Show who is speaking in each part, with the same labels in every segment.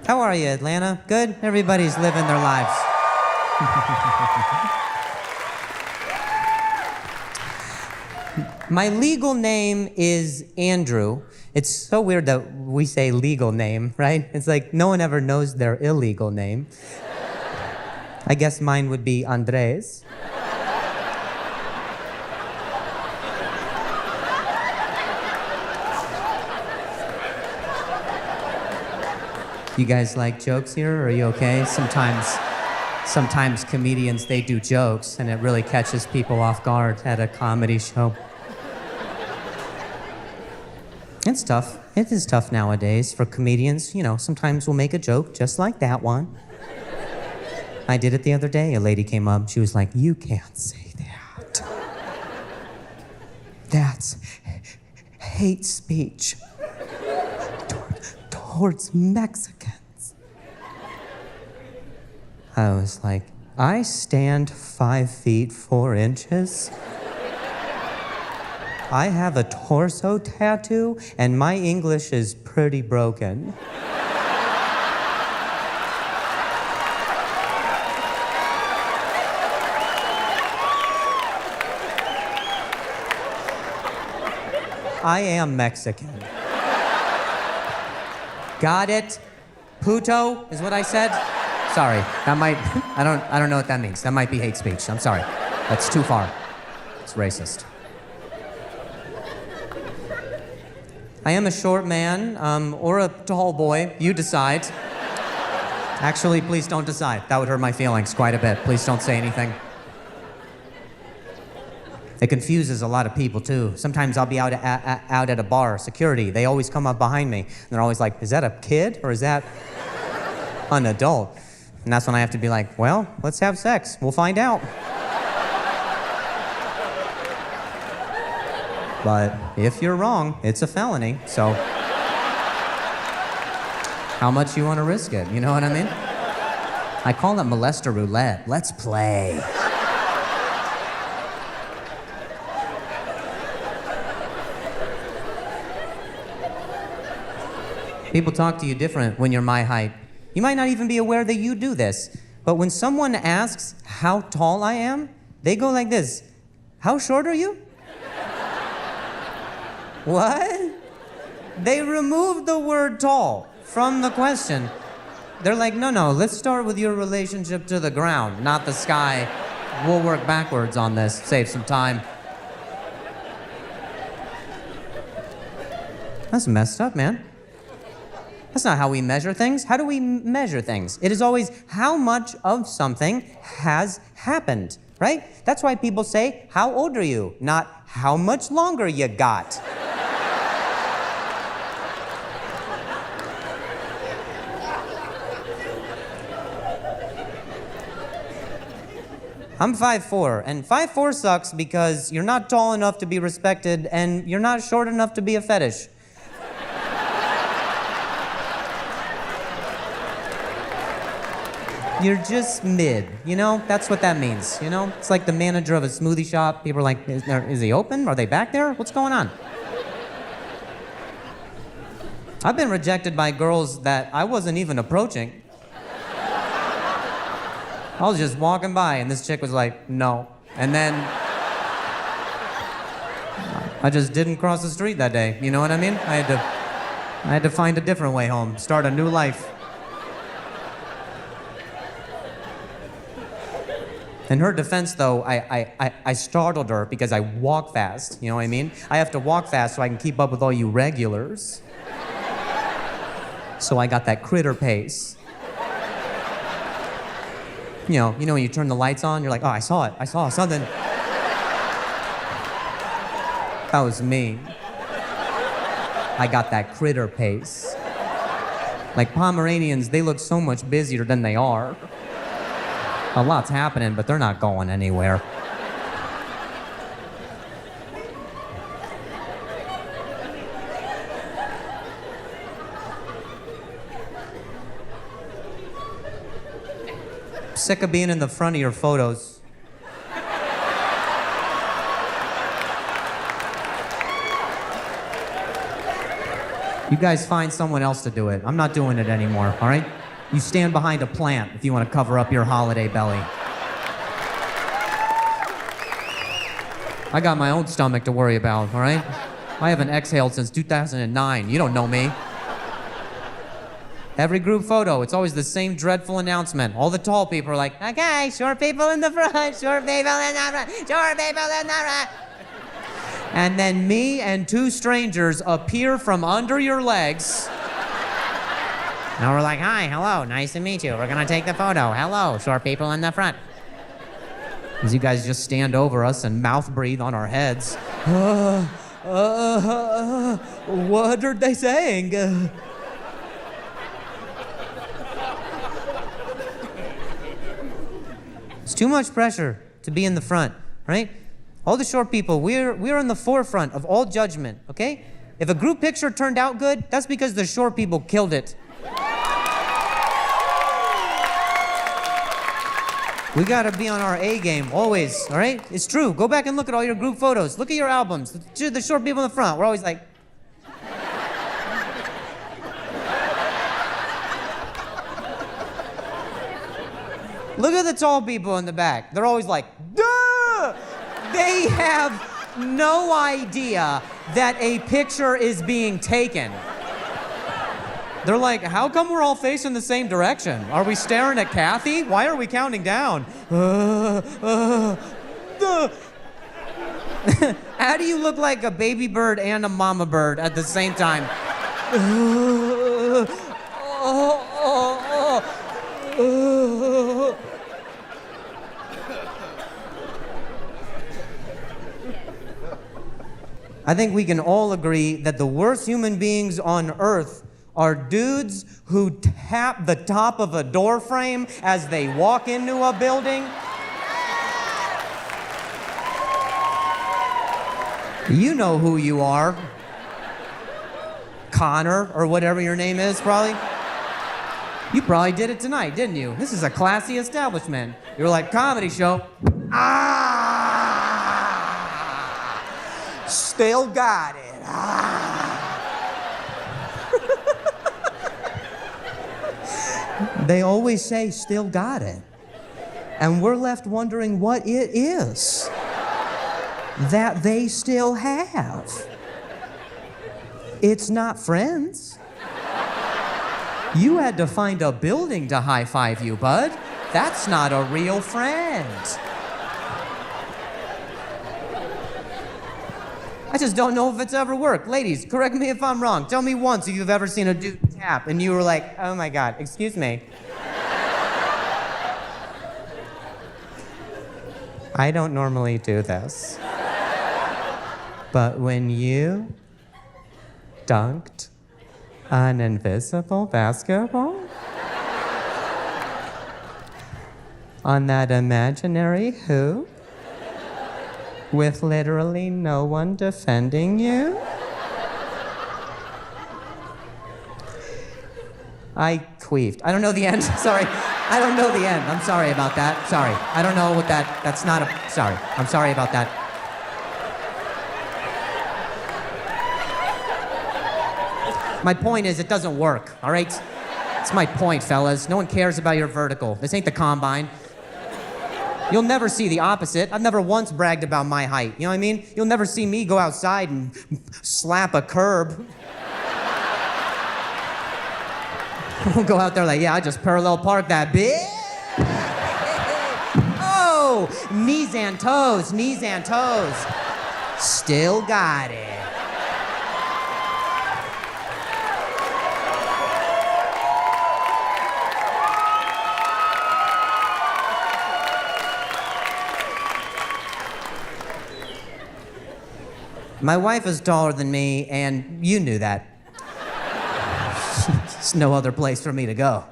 Speaker 1: How are you, Atlanta? Good? Everybody's living their lives. My legal name is Andrew. It's so weird that we say legal name, right? It's like no one ever knows their illegal name. I guess mine would be Andreas. You guys like jokes here? Are you okay? Sometimes comedians, they do jokes, and it really catches people off guard at a comedy show. It's tough. It is tough nowadays for comedians. You know, sometimes we'll make a joke just like that one. I did it the other day. A lady came up. She was like, "You can't say that. That's hate speech towards Mexicans." I was like, I stand 5 feet 4 inches. I have a torso tattoo, and my English is pretty broken. I am Mexican. Got it? Puto is what I said? Sorry, that might, I don't know what that means. That might be hate speech. I'm sorry. That's too far. It's racist. I am a short man, or a tall boy. You decide. Actually, please don't decide. That would hurt my feelings quite a bit. Please don't say anything. It confuses a lot of people, too. Sometimes I'll be out at a bar, security. They always come up behind me, and they're always like, "Is that a kid, or is that an adult?" And that's when I have to be like, "Well, let's have sex. We'll find out." But if you're wrong, it's a felony, so how much you want to risk it? You know what I mean? I call it molester roulette. Let's play. People talk to you different when you're my height. You might not even be aware that you do this, but when someone asks how tall I am, they go like this: "How short are you?" What? They removed the word tall from the question. They're like, no, let's start with your relationship to the ground, not the sky. We'll work backwards on this, save some time. That's messed up, man. That's not how we measure things. How do we measure things? It is always how much of something has happened, right? That's why people say, "How old are you?" Not how much longer you got. I'm 5'4", and 5'4" sucks because you're not tall enough to be respected, and you're not short enough to be a fetish. You're just mid, you know? That's what that means, you know? It's like the manager of a smoothie shop. People are like, is he open? Are they back there? What's going on? I've been rejected by girls that I wasn't even approaching. I was just walking by, and this chick was like, "No." And then I just didn't cross the street that day. You know what I mean? I had to find a different way home, start a new life. In her defense, though, I startled her because I walk fast. You know what I mean? I have to walk fast so I can keep up with all you regulars. So I got that critter pace. You know when you turn the lights on, you're like, "Oh, I saw something." That was me. I got that critter pace. Like Pomeranians, they look so much busier than they are. A lot's happening, but they're not going anywhere. Sick of being in the front of your photos. You guys find someone else to do it. I'm not doing it anymore, all right? You stand behind a plant if you want to cover up your holiday belly. I got my own stomach to worry about, all right? I haven't exhaled since 2009. You don't know me. Every group photo, it's always the same dreadful announcement. All the tall people are like, okay, short people in the front, short people in the front, short people in the front. And then me and two strangers appear from under your legs. And we're like, hi, hello, nice to meet you. We're gonna take the photo. Hello, short people in the front. As you guys just stand over us and mouth breathe on our heads. What are they saying? It's too much pressure to be in the front, right? All the short people, we're in the forefront of all judgment, okay? If a group picture turned out good, that's because the short people killed it. We gotta be on our A game, always, all right? It's true. Go back and look at all your group photos. Look at your albums. The short people in the front, we're always like... Look at the tall people in the back. They're always like, duh! They have no idea that a picture is being taken. They're like, how come we're all facing the same direction? Are we staring at Kathy? Why are we counting down? How do you look like a baby bird and a mama bird at the same time? I think we can all agree that the worst human beings on earth are dudes who tap the top of a door frame as they walk into a building. You know who you are. Connor, or whatever your name is, probably. You probably did it tonight, didn't you? This is a classy establishment. You're like, comedy show. Still got it. They always say, still got it. And we're left wondering what it is that they still have. It's not friends. You had to find a building to high-five you, bud. That's not a real friend. I just don't know if it's ever worked. Ladies, correct me if I'm wrong. Tell me once if you've ever seen a dude tap and you were like, oh my God, excuse me. I don't normally do this. But when you dunked an invisible basketball on that imaginary hoop, with literally no one defending you? I queefed. I don't know the end. Sorry. I don't know the end. I'm sorry about that. Sorry. I don't know what that's not a... Sorry. I'm sorry about that. My point is, it doesn't work, all right? It's my point, fellas. No one cares about your vertical. This ain't the combine. You'll never see the opposite. I've never once bragged about my height. You know what I mean? You'll never see me go outside and slap a curb. We'll go out there like, yeah, I just parallel park that bitch. Oh, knees and toes, knees and toes. Still got it. My wife is taller than me, and you knew that. There's no other place for me to go.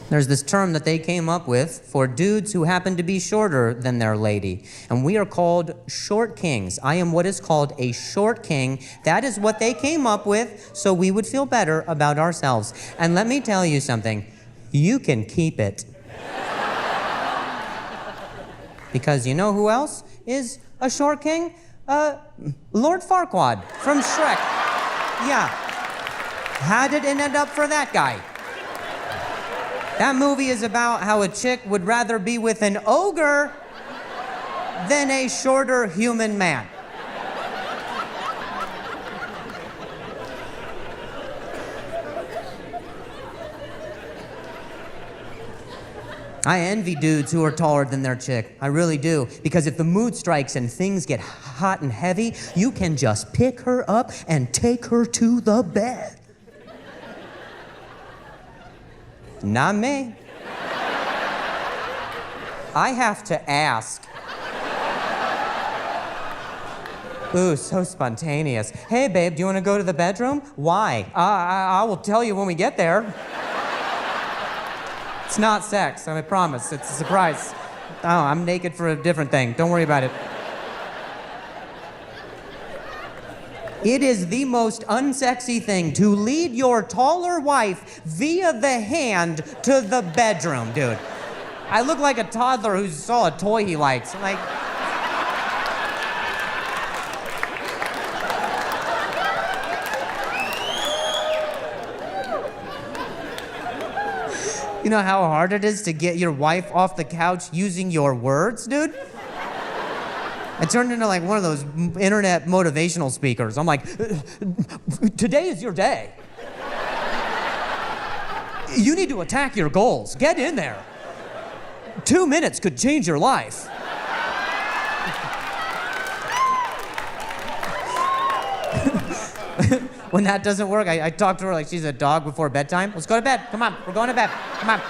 Speaker 1: There's this term that they came up with for dudes who happen to be shorter than their lady, and we are called short kings. I am what is called a short king. That is what they came up with, so we would feel better about ourselves. And let me tell you something, you can keep it. Because you know who else is a short king? Lord Farquaad from Shrek. Yeah. How did it end up for that guy? That movie is about how a chick would rather be with an ogre than a shorter human man. I envy dudes who are taller than their chick. I really do. Because if the mood strikes and things get hot and heavy, you can just pick her up and take her to the bed. Not me. I have to ask. Ooh, so spontaneous. Hey, babe, do you want to go to the bedroom? Why? I will tell you when we get there. It's not sex, I promise. It's a surprise. Oh, I'm naked for a different thing. Don't worry about it. It is the most unsexy thing to lead your taller wife via the hand to the bedroom, dude. I look like a toddler who saw a toy he likes. I'm like... You know how hard it is to get your wife off the couch using your words, dude? I turned into like one of those internet motivational speakers. I'm like, today is your day. You need to attack your goals. Get in there. 2 minutes could change your life. When that doesn't work, I talk to her like she's a dog before bedtime. Let's go to bed. Come on, we're going to bed. Come on.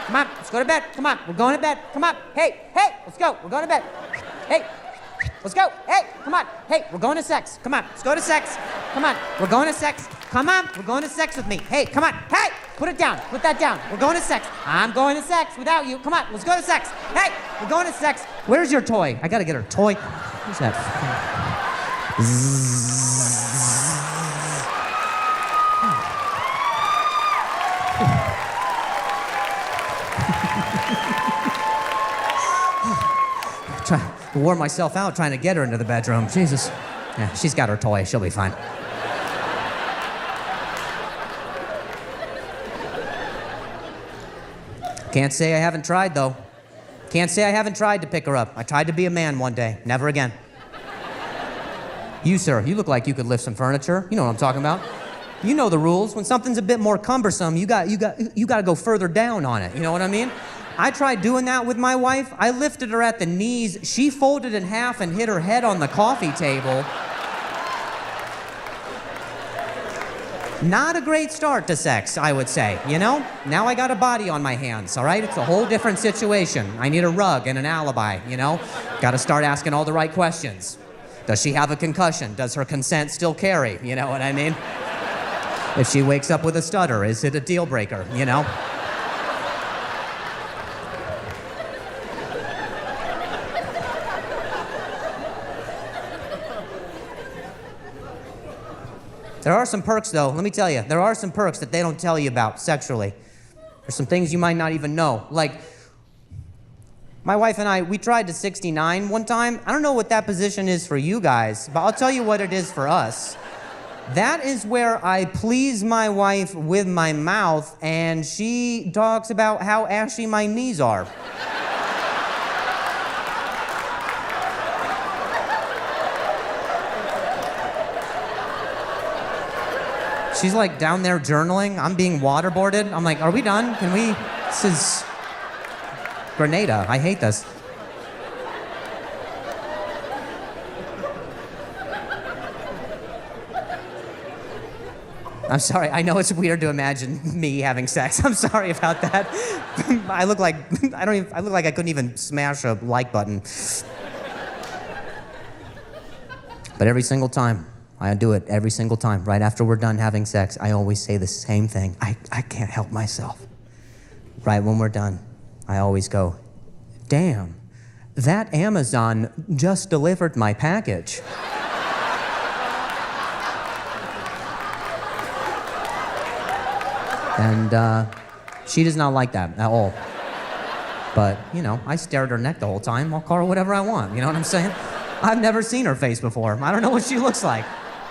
Speaker 1: Come on, let's go to bed. Come on, we're going to bed. Come on. Hey, let's go. We're going to bed. Hey, let's go. Hey, come on. Hey, we're going to sex. Come on, let's go to sex. Come on, we're going to sex. Come on, we're going to sex with me. Hey, come on. Hey, put it down. Put that down. We're going to sex. I'm going to sex without you. Come on, let's go to sex. Hey, we're going to sex. Where's your toy? I gotta get her toy. Where's that? Wore myself out trying to get her into the bedroom. Jesus. Yeah, she's got her toy. She'll be fine. Can't say I haven't tried, though. Can't say I haven't tried to pick her up. I tried to be a man one day. Never again. You, sir, you look like you could lift some furniture. You know what I'm talking about. You know the rules. When something's a bit more cumbersome, you got to go further down on it. You know what I mean? I tried doing that with my wife. I lifted her at the knees. She folded in half and hit her head on the coffee table. Not a great start to sex, I would say, you know? Now I got a body on my hands, all right? It's a whole different situation. I need a rug and an alibi, you know? Got to start asking all the right questions. Does she have a concussion? Does her consent still carry? You know what I mean? If she wakes up with a stutter, is it a deal breaker, you know? There are some perks, though. Let me tell you, there are some perks that they don't tell you about sexually. There's some things you might not even know. Like, my wife and I, we tried to 69 one time. I don't know what that position is for you guys, but I'll tell you what it is for us. That is where I please my wife with my mouth, and she talks about how ashy my knees are. She's like down there journaling. I'm being waterboarded. I'm like, are we done? Can we? This is Grenada. I hate this. I'm sorry. I know it's weird to imagine me having sex. I'm sorry about that. I look like I look like I couldn't even smash a like button. But every single time. I do it every single time. Right after we're done having sex, I always say the same thing. I can't help myself. Right when we're done, I always go, damn, that Amazon just delivered my package. And she does not like that at all. But, you know, I stare at her neck the whole time. I'll call her whatever I want. You know what I'm saying? I've never seen her face before. I don't know what she looks like.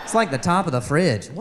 Speaker 1: It's like the top of the fridge. What?